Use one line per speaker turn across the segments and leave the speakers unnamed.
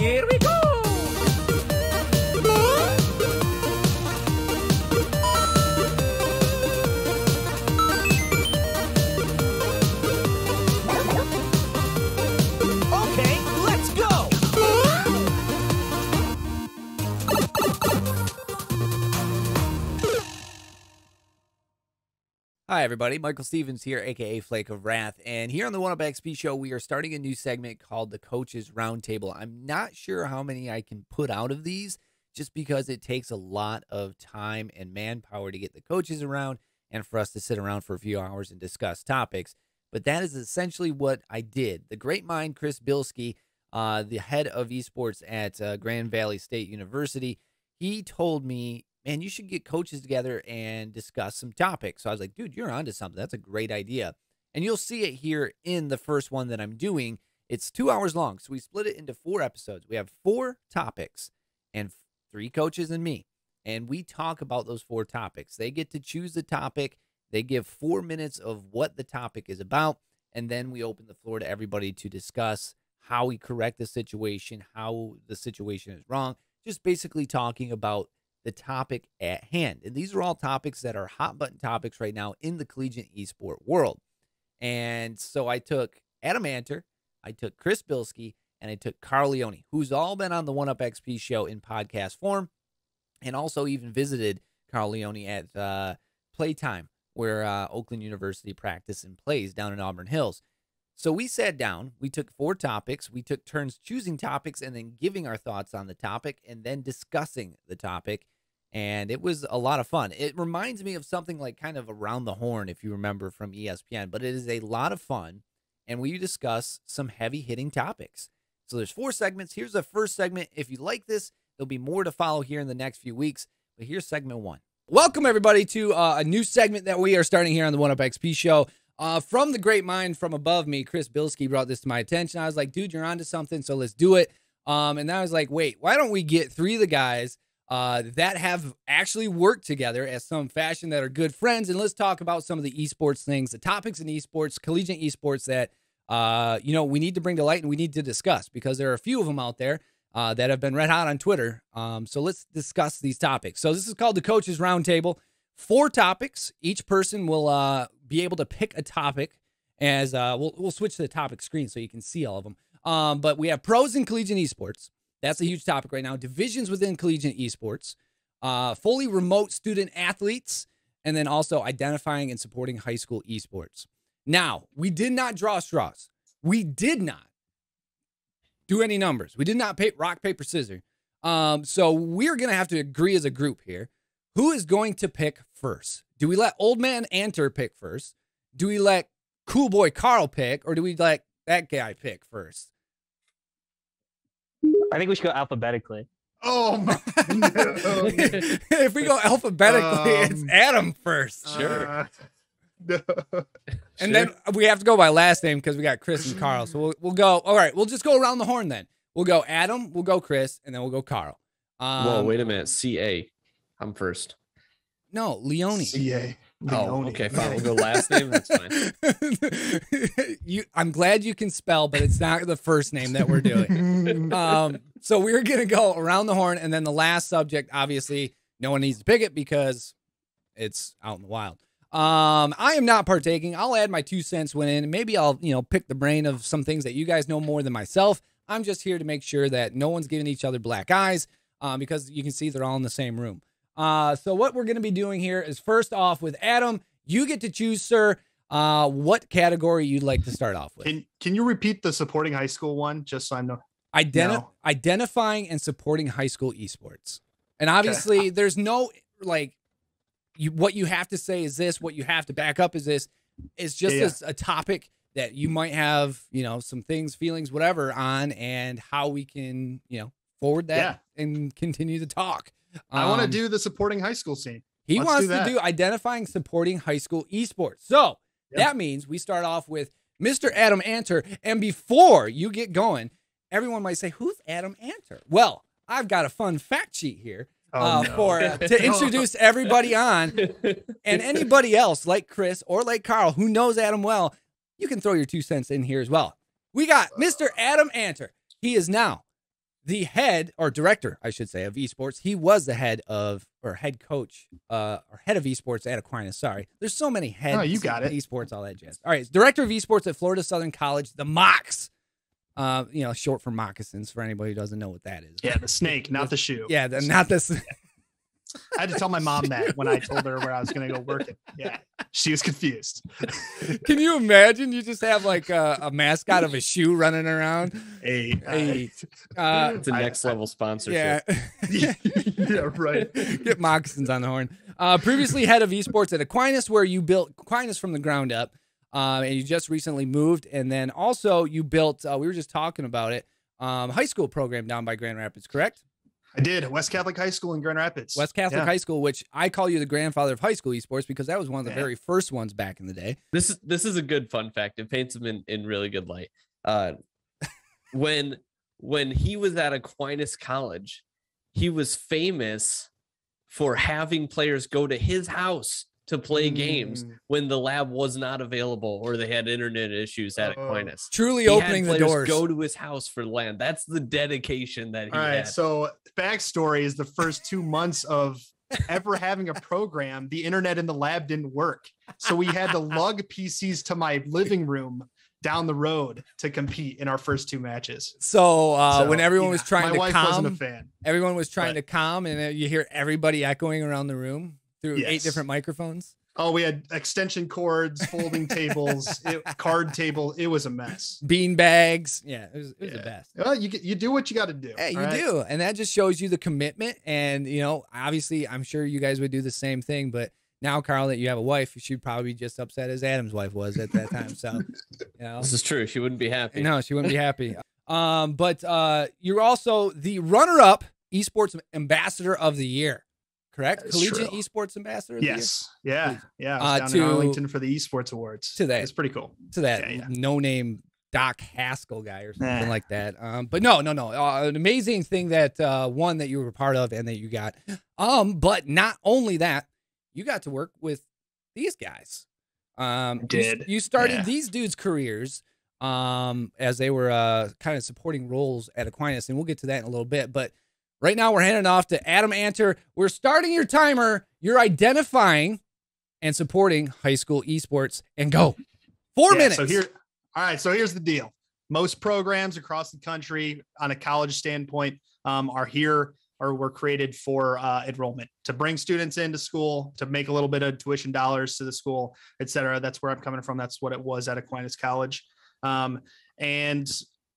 Here we go! Okay, let's go!
Hi, everybody. Michael Stevens here, a.k.a. Flake of Wrath. And here on the 1UpXP Show, we are starting a new segment called the Coaches Roundtable. I'm not sure how many I can put out of these just because it takes a lot of time and manpower to get the coaches around and for us to sit around for a few hours and discuss topics. But that is essentially what I did. The great mind, Chris Bilski, the head of esports at Grand Valley State University, he told me, man, you should get coaches together and discuss some topics. So I was like, dude, you're onto something. That's a great idea. And you'll see it here in the first one that I'm doing. It's 2 hours long. So we split it into 4 episodes. We have 4 topics and 3 coaches and me. And we talk about those 4 topics. They get to choose the topic. They give 4 minutes of what the topic is about. And then we open the floor to everybody to discuss how we correct the situation, how the situation is wrong. Just basically talking about the topic at hand. And these are all topics that are hot button topics right now in the collegiate esport world. And so I took Adam Antor, I took Chris Bilski, and I took Carl Leone, who's all been on the 1UpXP Show in podcast form, and also even visited Carl Leone at Playtime, where Oakland University practices and plays down in Auburn Hills. So we sat down, we took 4 topics, we took turns choosing topics and then giving our thoughts on the topic and then discussing the topic. And it was a lot of fun. It reminds me of something like kind of Around the Horn, if you remember, from ESPN, but it is a lot of fun. And we discuss some heavy hitting topics. So there's 4 segments. Here's the first segment. If you like this, there'll be more to follow here in the next few weeks. But here's segment 1. Welcome, everybody, to a new segment that we are starting here on the 1UpXP Show. From the great mind from above me, Chris Bilski brought this to my attention. I was like, dude, you're onto something, so let's do it. And then I was like, wait, why don't we get 3 of the guys that have actually worked together as some fashion, that are good friends, and let's talk about some of the esports things, the topics in esports, collegiate esports that, we need to bring to light and we need to discuss, because there are a few of them out there that have been red hot on Twitter. So let's discuss these topics. So this is called the Coaches Roundtable. 4 topics. Each person will be able to pick a topic as we'll switch to the topic screen so you can see all of them. But we have pros in collegiate esports. That's a huge topic right now. Divisions within collegiate esports, fully remote student athletes, and then also identifying and supporting high school esports. Now, we did not draw straws. We did not do any numbers. We did not pay rock, paper, scissors. So we're going to have to agree as a group here. Who is going to pick first? Do we let old man Antor pick first? Do we let cool boy Carl pick? Or do we let that guy pick first?
I think we should go alphabetically.
Oh my no.
If we go alphabetically, it's Adam first.
Sure. No.
And then we have to go by last name because we got Chris and Carl. So we'll go. All right, we'll just go around the horn then. We'll go Adam, we'll go Chris, and then we'll go Carl.
Whoa, wait a minute. CA. I'm first.
No, Leone.
CA.
Oh, okay, fine. We'll go last name. That's fine.
I'm glad you can spell, but it's not the first name that we're doing. So we're going to go around the horn, and then the last subject, obviously, no one needs to pick it because it's out in the wild. I am not partaking. I'll add my 2 cents when in. Maybe I'll, pick the brain of some things that you guys know more than myself. I'm just here to make sure that no one's giving each other black eyes, because you can see they're all in the same room. So what we're going to be doing here is, first off with Adam, you get to choose, sir, what category you'd like to start off with.
Can you repeat the supporting high school one, just so I know?
Identifying and supporting high school esports. And obviously there's no, what you have to say is this, what you have to back up is this. It's just a topic that you might have, some things, feelings, whatever on, and how we can, forward that and continue to talk.
I want to do the supporting high school scene.
He wants to do identifying, supporting high school esports. So that means we start off with Mr. Adam Antor. And before you get going, everyone might say, who's Adam Antor? Well, I've got a fun fact sheet here to introduce everybody on. And anybody else like Chris or like Carl who knows Adam well, you can throw your 2 cents in here as well. We got Mr. Adam Antor. He is now the head or director, I should say, of esports. He was the head of or head coach or head of esports at Aquinas. Sorry. There's so many heads.
Oh, you got it.
Esports, all that jazz. All right. Director of esports at Florida Southern College, the Mocs. Short for moccasins for anybody who doesn't know what that is.
Yeah, the snake, not the shoe.
Yeah, not this.
I had to tell my mom that when I told her where I was going to go working. Yeah, she was confused.
Can you imagine? You just have like a mascot of a shoe running around.
It's a next level sponsorship.
Yeah,
yeah, right.
Get moccasins on the horn. Previously head of esports at Aquinas, where you built Aquinas from the ground up, and you just recently moved. And then also you built. We were just talking about it. High school program down by Grand Rapids, correct?
I did. West Catholic High School in Grand Rapids.
West Catholic High School, which I call you the grandfather of high school esports because that was one of the very first ones back in the day.
This is a good fun fact. It paints him in really good light. When he was at Aquinas College, he was famous for having players go to his house to play games when the lab was not available or they had internet issues at Aquinas.
Truly
He
opening
had
the
players
doors.
go to his house for land. That's the dedication that he
All right.
had.
So backstory is the first 2 months of ever having a program, the internet in the lab didn't work. So we had to lug PCs to my living room down the road to compete in our first 2 matches.
So when everyone was trying
my
to
wife
calm,
wasn't a fan.
everyone was trying to calm, and you hear everybody echoing around the room through 8 different microphones.
Oh, we had extension cords, folding tables, card table. It was a mess.
Bean bags. Yeah, it was the best.
Well, you do what you got to do.
Hey, you do. And that just shows you the commitment. And, obviously, I'm sure you guys would do the same thing. But now, Carl, that you have a wife, she'd probably be just upset as Adam's wife was at that time. So,
This is true. She wouldn't be happy.
No, she wouldn't be happy. But you're also the runner-up esports ambassador of the year. Correct?
That's
Collegiate
true.
Esports Ambassador of the
Year? Yeah. I was down in Arlington for the Esports Awards.
To that.
It's pretty cool.
To that no-name Doc Haskell guy or something like that. But no. An amazing thing that one that you were a part of and that you got. But not only that, you got to work with these guys. You started these dudes' careers as they were kind of supporting roles at Aquinas, and we'll get to that in a little bit. But right now, we're handing off to Adam Antor. We're starting your timer. You're identifying and supporting high school esports, and go. 4 minutes.
So here's the deal. Most programs across the country on a college standpoint are here or were created for enrollment, to bring students into school, to make a little bit of tuition dollars to the school, et cetera. That's where I'm coming from. That's what it was at Aquinas College. And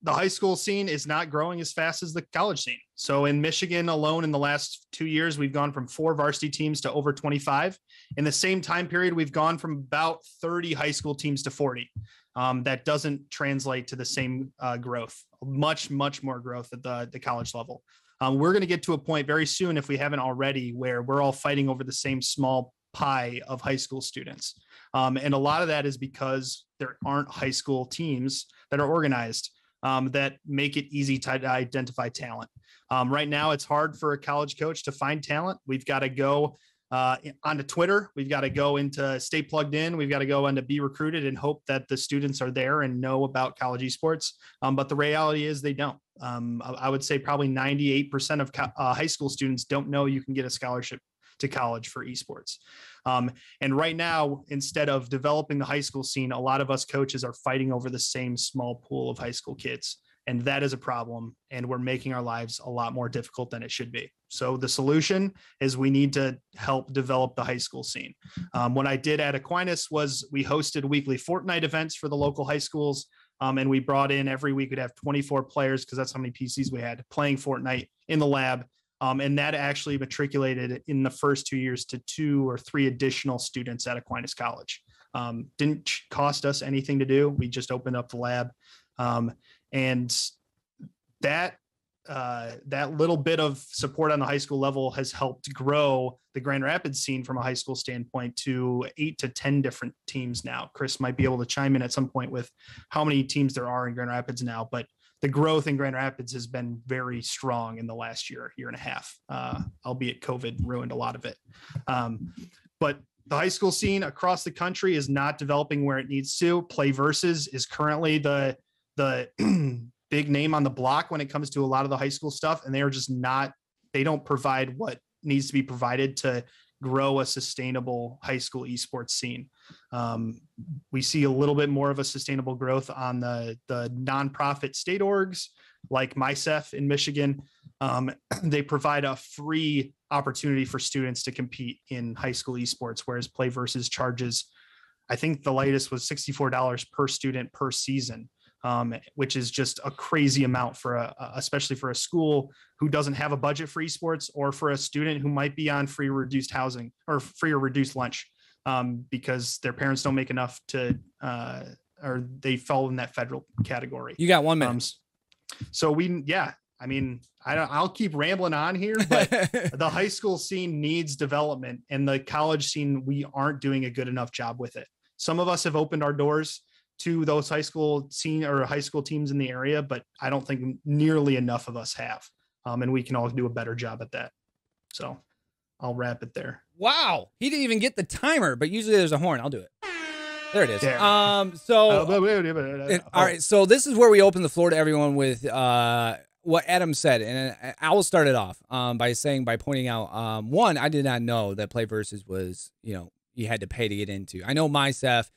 the high school scene is not growing as fast as the college scene. So in Michigan alone, in the last 2 years, we've gone from 4 varsity teams to over 25. In the same time period, we've gone from about 30 high school teams to 40. That doesn't translate to the same growth, much more growth at the college level. We're going to get to a point very soon, if we haven't already, where we're all fighting over the same small pie of high school students. And a lot of that is because there aren't high school teams that are organized that make it easy to identify talent. Right now, it's hard for a college coach to find talent. We've got to go onto Twitter. We've got to go into Stay Plugged In. We've got to go into Be Recruited and hope that the students are there and know about college esports. But the reality is they don't. I would say probably 98% of high school students don't know you can get a scholarship to college for esports. And right now, instead of developing the high school scene, a lot of us coaches are fighting over the same small pool of high school kids. And that is a problem. And we're making our lives a lot more difficult than it should be. So the solution is we need to help develop the high school scene. What I did at Aquinas was we hosted weekly Fortnite events for the local high schools. And we brought in every week, we'd have 24 players, because that's how many PCs we had, playing Fortnite in the lab. And that actually matriculated in the first 2 years to 2 or 3 additional students at Aquinas College. Didn't cost us anything to do. We just opened up the lab. And that little bit of support on the high school level has helped grow the Grand Rapids scene from a high school standpoint to 8 to 10 different teams now. Chris might be able to chime in at some point with how many teams there are in Grand Rapids now, but the growth in Grand Rapids has been very strong in the last year and a half, albeit COVID ruined a lot of it. But the high school scene across the country is not developing where it needs to. Play Versus is currently the big name on the block when it comes to a lot of the high school stuff. And they don't provide what needs to be provided to grow a sustainable high school esports scene. We see a little bit more of a sustainable growth on the nonprofit state orgs like MySEF in Michigan. They provide a free opportunity for students to compete in high school esports, whereas Play Versus charges, I think the latest was $64 per student per season, which is just a crazy amount for especially for a school who doesn't have a budget for esports, or for a student who might be on free or reduced housing or free or reduced lunch because their parents don't make enough to, or they fall in that federal category.
You got 1 minute.
I'll keep rambling on here, but the high school scene needs development, and the college scene, we aren't doing a good enough job with it. Some of us have opened our doors to those high school scene or high school teams in the area, but I don't think nearly enough of us have. And we can all do a better job at that. So I'll wrap it there.
Wow. He didn't even get the timer, but usually there's a horn. I'll do it. There it is.
There.
All right. So this is where we open the floor to everyone with what Adam said. And I will start it off by pointing out, one, I did not know that Play Versus was, you had to pay to get into. I know MySEF,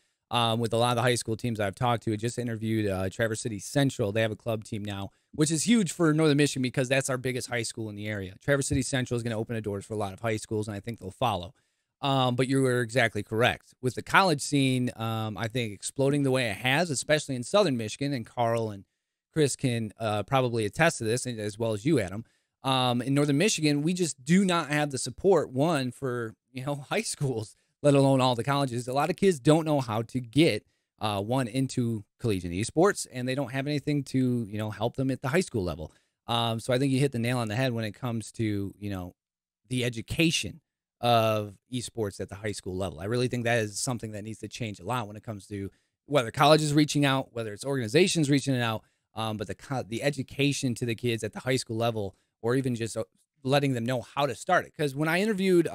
with a lot of the high school teams I've talked to, I just interviewed Traverse City Central. They have a club team now, which is huge for Northern Michigan because that's our biggest high school in the area. Traverse City Central is going to open the doors for a lot of high schools, and I think they'll follow. But you were exactly correct. With the college scene, I think exploding the way it has, especially in Southern Michigan, and Carl and Chris can probably attest to this, as well as you, Adam. In Northern Michigan, we just do not have the support, one, for high schools, let alone all the colleges. A lot of kids don't know how to get into collegiate esports, and they don't have anything to help them at the high school level. So I think you hit the nail on the head when it comes to the education of esports at the high school level. I really think that is something that needs to change a lot when it comes to whether college is reaching out, whether it's organizations reaching out, but the education to the kids at the high school level, or even just letting them know how to start it. Because when I interviewed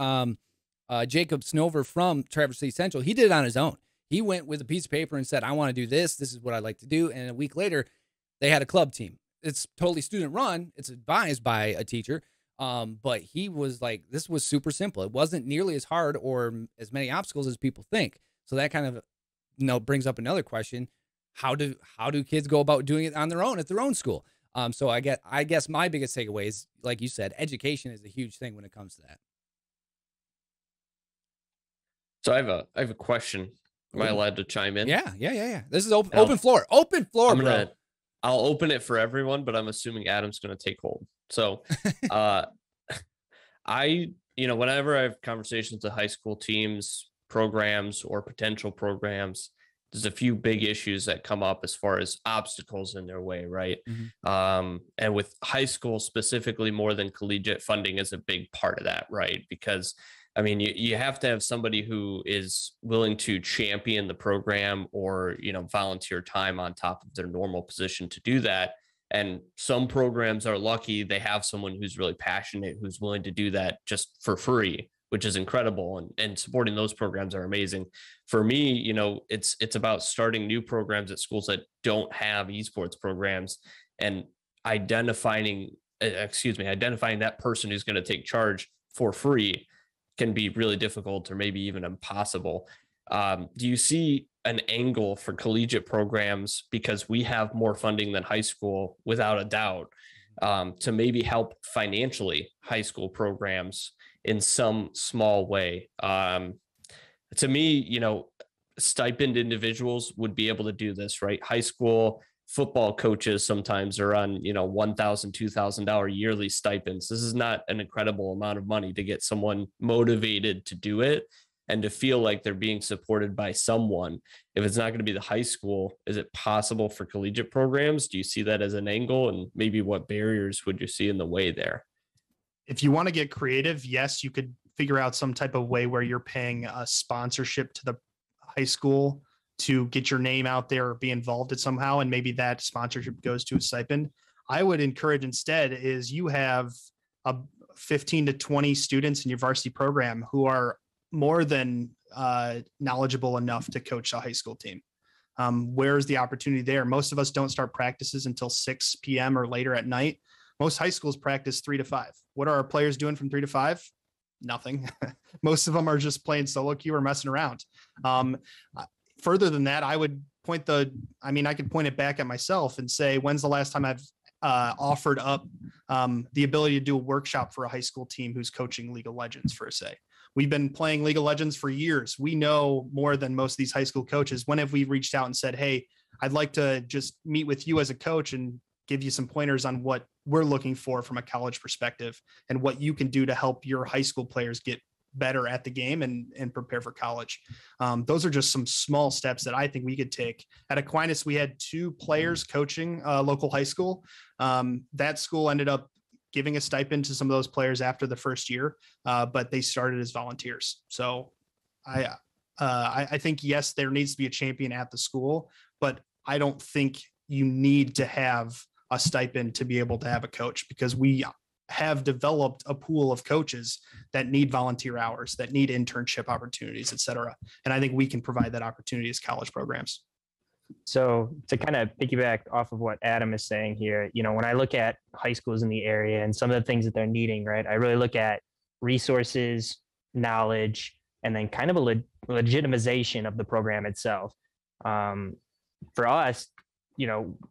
Jacob Snover from Traverse City Central, he did it on his own. He went with a piece of paper and said, I want to do this. This is what I'd like to do. And a week later, they had a club team. It's totally student run. It's advised by a teacher. But he was like, this was super simple. It wasn't nearly as hard or as many obstacles as people think. So that kind of, brings up another question. How do kids go about doing it on their own at their own school? So I guess my biggest takeaway is, like you said, education is a huge thing when it comes to that.
So I have a question. Am I allowed to chime in?
Yeah. This is open floor. Open floor, bro.
I'll open it for everyone, but I'm assuming Adam's going to take hold. So, whenever I have conversations with high school teams, programs, or potential programs, there's a few big issues that come up as far as obstacles in their way, right? Mm-hmm. And with high school specifically, more than collegiate, funding is a big part of that, right? Because you have to have somebody who is willing to champion the program or, volunteer time on top of their normal position to do that. And some programs are lucky they have someone who's really passionate, who's willing to do that just for free, which is incredible. And supporting those programs are amazing. For me, it's about starting new programs at schools that don't have esports programs and identifying that person who's going to take charge for free can be really difficult or maybe even impossible. Do you see an angle for collegiate programs, because we have more funding than high school, without a doubt, to maybe help financially high school programs in some small way? To me, stipend individuals would be able to do this, right? High school football coaches sometimes are on, $1,000, $2,000 yearly stipends. This is not an incredible amount of money to get someone motivated to do it and to feel like they're being supported by someone. If it's not going to be the high school, is it possible for collegiate programs? Do you see that as an angle, and maybe what barriers would you see in the way there?
If you want to get creative, yes, you could figure out some type of way where you're paying a sponsorship to the high school to get your name out there or be involved in somehow. And maybe that sponsorship goes to a stipend. I would encourage instead is you have 15 to 20 students in your varsity program who are more than knowledgeable enough to coach a high school team. Where's the opportunity there? Most of us don't start practices until 6 p.m. or later at night. Most high schools practice 3 to 5. What are our players doing from 3 to 5? Nothing. Most of them are just playing solo queue or messing around. Further than that, I could point it back at myself and say, when's the last time I've offered up the ability to do a workshop for a high school team who's coaching League of Legends, for say? We've been playing League of Legends for years. We know more than most of these high school coaches. When have we reached out and said, hey, I'd like to just meet with you as a coach and give you some pointers on what we're looking for from a college perspective and what you can do to help your high school players get better at the game and prepare for college. Those are just some small steps that I think we could take. At Aquinas, we had 2 players coaching local high school. That school ended up giving a stipend to some of those players after the first year, but they started as volunteers. So I think, yes, there needs to be a champion at the school, but I don't think you need to have a stipend to be able to have a coach, because we have developed a pool of coaches that need volunteer hours, that need internship opportunities, et cetera. And I think we can provide that opportunity as college programs.
So to kind of piggyback off of what Adam is saying here, when I look at high schools in the area and some of the things that they're needing, right, I really look at resources, knowledge, and then kind of a legitimization of the program itself. For us,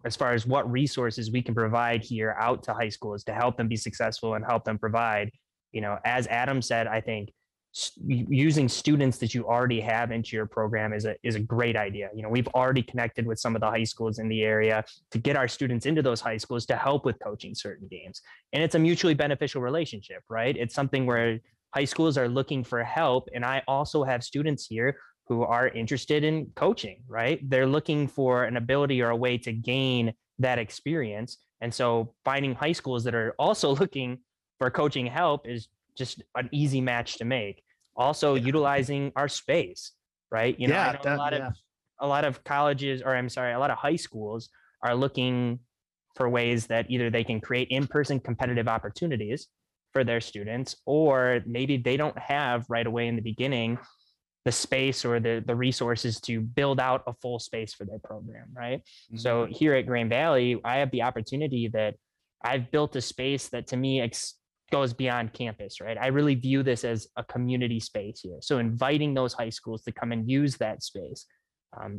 as far as what resources we can provide here out to high schools to help them be successful and help them provide, as Adam said, I think using students that you already have into your program is a great idea. We've already connected with some of the high schools in the area to get our students into those high schools to help with coaching certain games. And it's a mutually beneficial relationship, right? It's something where high schools are looking for help. And I also have students here who are interested in coaching, right? They're looking for an ability or a way to gain that experience. And so finding high schools that are also looking for coaching help is just an easy match to make. Also utilizing our space, right? I know a lot of colleges, or a lot of high schools are looking for ways that either they can create in-person competitive opportunities for their students, or maybe they don't have right away in the beginning the space or the resources to build out a full space for their program, right? Mm-hmm. So here at Grand Valley, I have the opportunity that I've built a space that to me goes beyond campus, right? I really view this as a community space here. So inviting those high schools to come and use that space,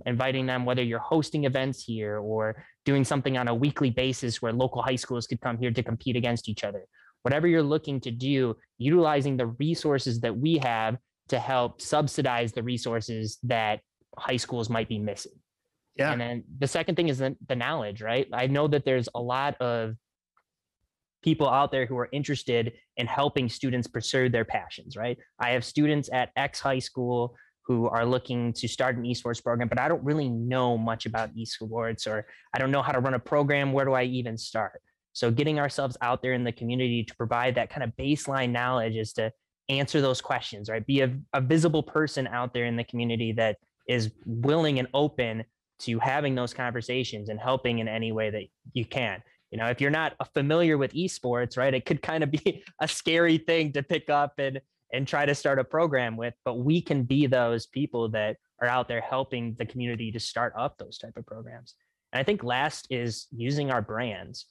inviting them, whether you're hosting events here or doing something on a weekly basis where local high schools could come here to compete against each other, whatever you're looking to do, utilizing the resources that we have to help subsidize the resources that high schools might be missing. Yeah. And then the second thing is the knowledge, right? I know that there's a lot of people out there who are interested in helping students pursue their passions, right? I have students at X high school who are looking to start an esports program, but I don't really know much about esports, or I don't know how to run a program. Where do I even start? So getting ourselves out there in the community to provide that kind of baseline knowledge is to answer those questions, right? Be a visible person out there in the community that is willing and open to having those conversations and helping in any way that you can. If you're not familiar with esports, right, it could kind of be a scary thing to pick up and try to start a program with, but we can be those people that are out there helping the community to start up those type of programs. And I think last is using our brands.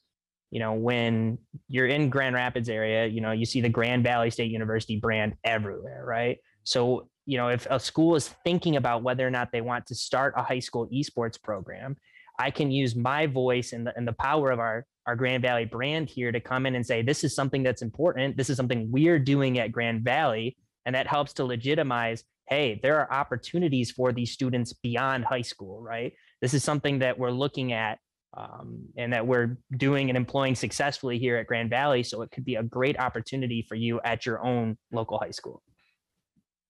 When you're in Grand Rapids area, you see the Grand Valley State University brand everywhere, right? So, if a school is thinking about whether or not they want to start a high school esports program, I can use my voice and the power of our Grand Valley brand here to come in and say, this is something that's important. This is something we're doing at Grand Valley. And that helps to legitimize, hey, there are opportunities for these students beyond high school, right? This is something that we're looking at and that we're doing and employing successfully here at Grand Valley. So it could be a great opportunity for you at your own local high school.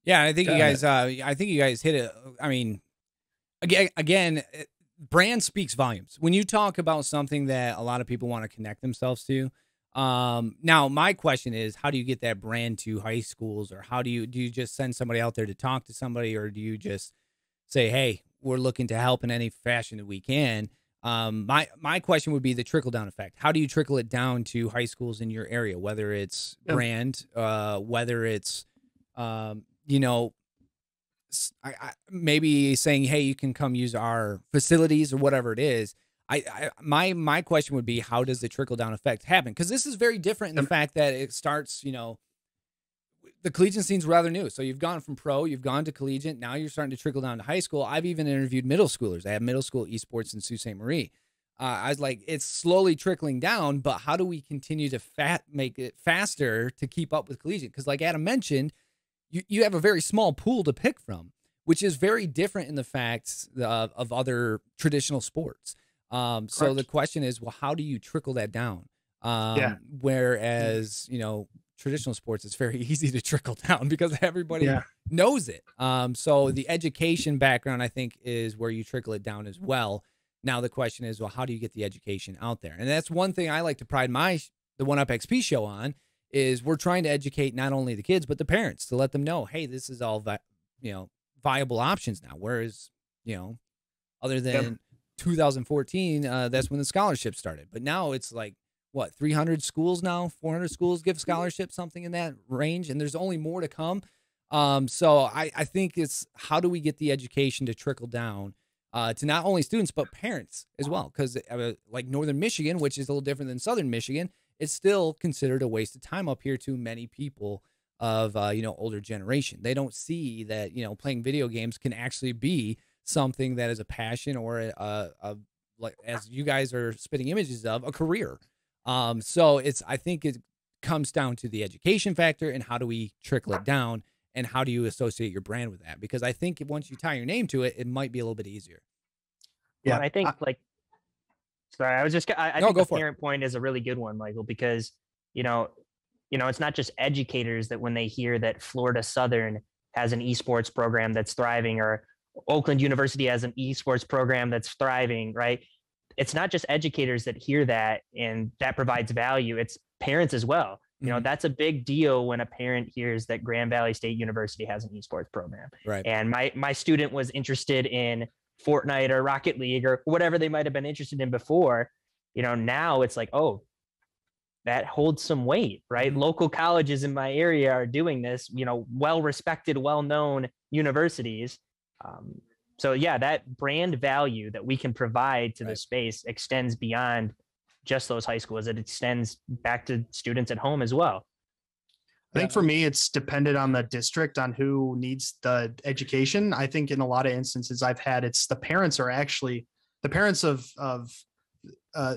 Yeah, I think you guys hit it. I mean, again, brand speaks volumes. When you talk about something that a lot of people want to connect themselves to. Now, my question is, how do you get that brand to high schools, or do you just send somebody out there to talk to somebody, or do you just say, hey, we're looking to help in any fashion that we can? My question would be the trickle down effect. How do you trickle it down to high schools in your area, whether it's brand, whether it's, maybe saying, hey, you can come use our facilities or whatever it is. My question would be, how does the trickle down effect happen? Because this is very different in the fact that it starts, the collegiate scene's rather new. So you've gone from pro, you've gone to collegiate. Now you're starting to trickle down to high school. I've even interviewed middle schoolers. I have middle school esports in Sault Ste. Marie. I was like, it's slowly trickling down, but how do we continue to make it faster to keep up with collegiate? Because like Adam mentioned, you have a very small pool to pick from, which is very different in the facts of other traditional sports. So the question is, well, how do you trickle that down? Whereas, traditional sports, it's very easy to trickle down because everybody knows it. So the education background, I think, is where you trickle it down as well. Now the question is, well, how do you get the education out there? And that's one thing I like to pride the One Up XP show on, is we're trying to educate not only the kids, but the parents to let them know, hey, this is all, viable options now. Whereas, other than 2014, that's when the scholarship started. But now it's like, 300 schools now, 400 schools give scholarships, something in that range. And there's only more to come. So I think it's, how do we get the education to trickle down to not only students, but parents as well? Because like Northern Michigan, which is a little different than Southern Michigan, it's still considered a waste of time up here to many people of, older generation. They don't see that, playing video games can actually be something that is a passion or like, as you guys are spitting images of, a career. So I think it comes down to the education factor and how do we trickle it down and how do you associate your brand with that? Because I think once you tie your name to it, it might be a little bit easier.
Yeah. I think I think the parent point is a really good one, Michael, because, it's not just educators that when they hear that Florida Southern has an esports program that's thriving, or Oakland University has an esports program that's thriving, right? It's not just educators that hear that and that provides value. It's parents as well. That's a big deal when a parent hears that Grand Valley State University has an esports program.
Right.
And my student was interested in Fortnite or Rocket League or whatever they might have been interested in before. Now it's like, oh, that holds some weight, right? Mm-hmm. Local colleges in my area are doing this, well-respected, well-known universities. So yeah, that brand value that we can provide to the space extends beyond just those high schools. It extends back to students at home as well.
I think for me, it's dependent on the district, on who needs the education. I think in a lot of instances I've had, it's the parents are actually the parents of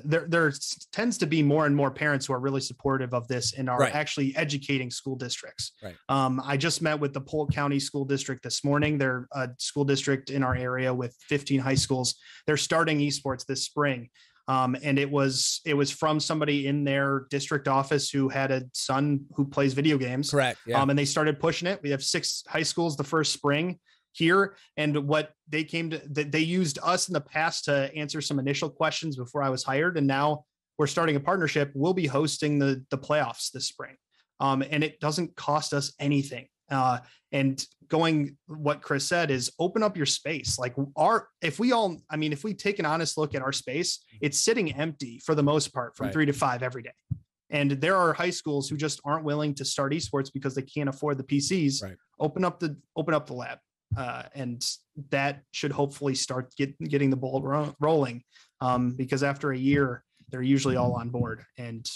there tends to be more and more parents who are really supportive of this and are actually educating school districts. Right. I just met with the Polk County School District this morning. They're a school district in our area with 15 high schools. They're starting esports this spring. And it was from somebody in their district office who had a son who plays video games.
Correct. Yeah.
And they started pushing it. We have 6 high schools the first spring here. And what they they used us in the past to answer some initial questions before I was hired. And now we're starting a partnership. We'll be hosting the playoffs this spring. And it doesn't cost us anything. And going, what Chris said is open up your space. Like if we take an honest look at our space, it's sitting empty for the most part from 3 to 5 every day. And there are high schools who just aren't willing to start esports because they can't afford the PCs. Right. Open up the lab. And that should hopefully start getting the ball rolling. Because after a year, they're usually all on board and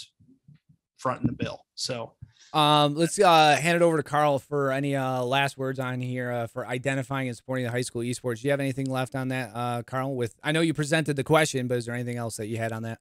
fronting the bill. So
let's hand it over to Carl for any last words on here for identifying and supporting the high school esports. Do you have anything left on that, Carl? I know you presented the question, but is there anything else that you had on that?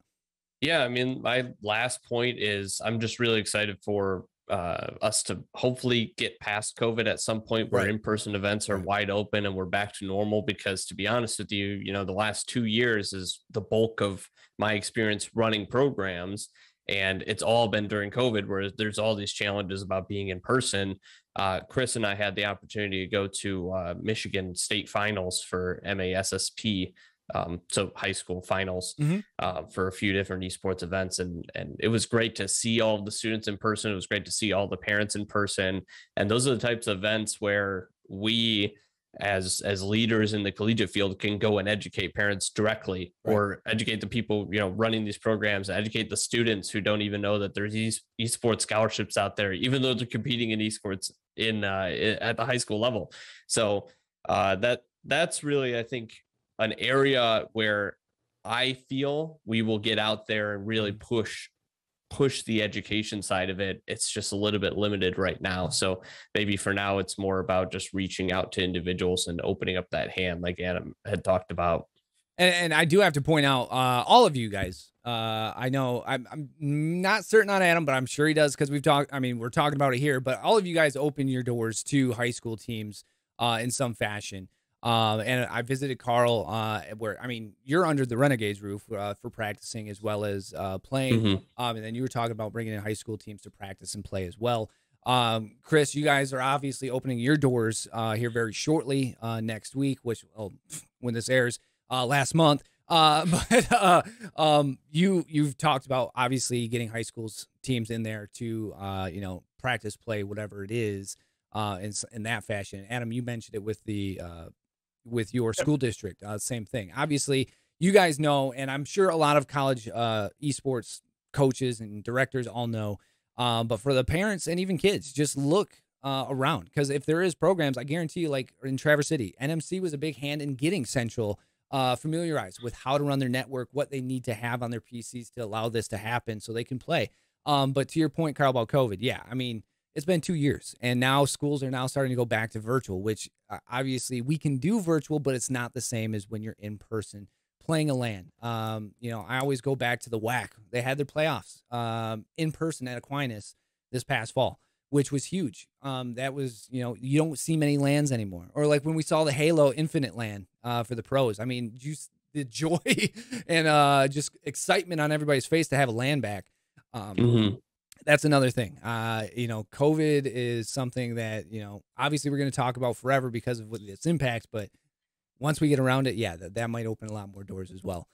Yeah, I mean, my last point is I'm just really excited for us to hopefully get past COVID at some point where in-person events are wide open and we're back to normal, because to be honest with you, the last 2 years is the bulk of my experience running programs. And it's all been during COVID, where there's all these challenges about being in person. Chris and I had the opportunity to go to Michigan State Finals for MASSP, so high school finals, for a few different esports events. And it was great to see all of the students in person. It was great to see all the parents in person. And those are the types of events where we, as leaders in the collegiate field, can go and educate parents directly, or educate the people, running these programs, educate the students who don't even know that there's esports scholarships out there, even though they're competing in esports at the high school level. So That's really, I think, an area where I feel we will get out there and really push the education side of it. It's just a little bit limited right now. So maybe for now, it's more about just reaching out to individuals and opening up that hand, like Adam had talked about.
And I do have to point out, all of you guys, I know I'm not certain on Adam, but I'm sure he does, because we're talking about it here, but all of you guys open your doors to high school teams in some fashion. And I visited Carl, where, I mean, you're under the Renegades roof for practicing as well as playing. And then you were talking about bringing in high school teams to practice and play as well. Chris, you guys are obviously opening your doors here very shortly next week, which, when this airs, last month. You've talked about obviously getting high schools teams in there to, practice, play, whatever it is, in that fashion. Adam, you mentioned it with your school district, same thing. Obviously, you guys know, and I'm sure a lot of college esports coaches and directors all know, but for the parents and even kids, just look around, because if there is programs, I guarantee you, like in Traverse City, NMC was a big hand in getting Central familiarized with how to run their network, what they need to have on their PCs to allow this to happen so they can play. But to your point, Carl, about COVID, yeah, I mean, it's been 2 years, and now schools are now starting to go back to virtual, which obviously we can do virtual, but it's not the same as when you're in person playing a LAN. I always go back to the WAC. They had their playoffs in person at Aquinas this past fall, which was huge. That was, you don't see many LANs anymore. Or like when we saw the Halo Infinite LAN for the pros. I mean, just the joy and just excitement on everybody's face to have a LAN back. That's another thing. COVID is something that, obviously we're going to talk about forever because of its impact. But once we get around it, yeah, that might open a lot more doors as well.